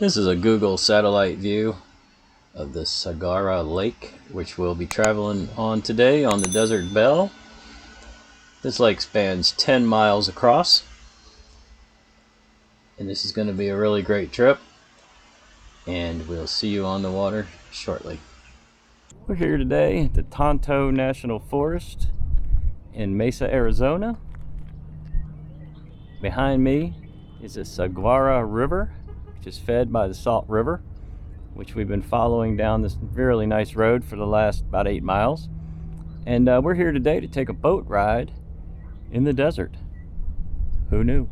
This is a Google satellite view of the Saguaro Lake, which we'll be traveling on today on the Desert Belle. This lake spans 10 miles across, and this is going to be a really great trip, and we'll see you on the water shortly. We're here today at the Tonto National Forest in Mesa, Arizona. Behind me is the Saguaro River, which is fed by the Salt River, which we've been following down this really nice road for the last about 8 miles. And we're here today to take a boat ride in the desert. Who knew?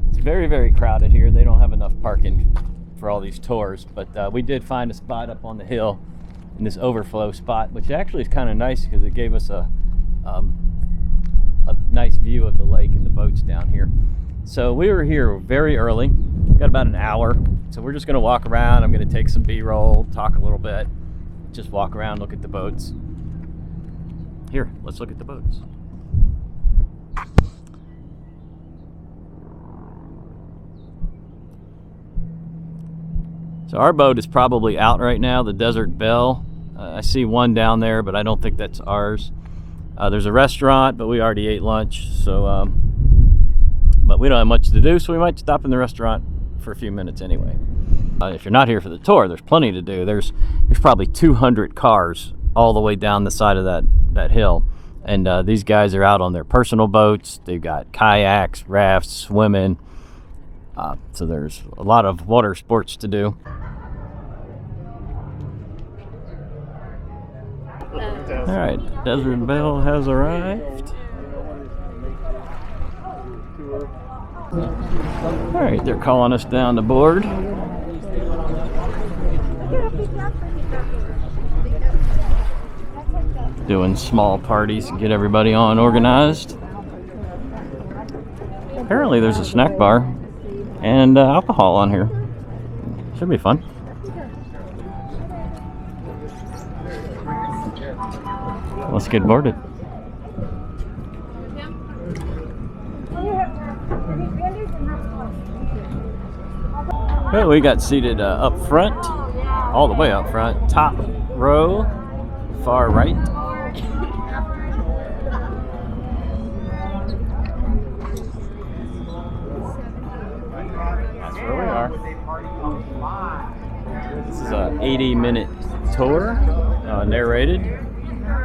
It's very, very crowded here. They don't have enough parking for all these tours, but we did find a spot up on the hill in this overflow spot, which actually is kind of nice because it gave us a nice view of the lake and the boats down here. So we were here very early, got about an hour. So we're just gonna walk around. I'm gonna take some B-roll, talk a little bit, just walk around, look at the boats. Here, let's look at the boats. So our boat is probably out right now, the Desert Belle. I see one down there, but I don't think that's ours. There's a restaurant, but we already ate lunch, so but we don't have much to do, so we might stop in the restaurant for a few minutes anyway. If you're not here for the tour, there's plenty to do. There's probably 200 cars all the way down the side of that hill, and these guys are out on their personal boats. They've got kayaks, rafts, swimming, so there's a lot of water sports to do. All right, Desert Belle has arrived. All right, they're calling us down to board. Doing small parties to get everybody on organized. Apparently there's a snack bar and alcohol on here. Should be fun. Let's get boarded. Well, we got seated up front, all the way up front, top row, far right. That's where we are. This is an 80-minute tour, narrated.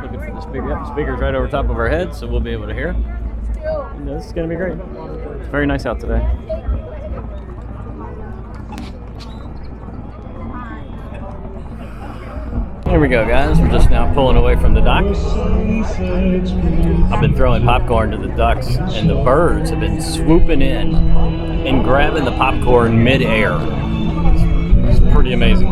Looking for the speaker. Yep, the speaker's right over top of our heads, so we'll be able to hear. And this is going to be great. It's very nice out today. Here we go, guys. We're just now pulling away from the dock. I've been throwing popcorn to the ducks, and the birds have been swooping in and grabbing the popcorn mid-air. It's pretty amazing.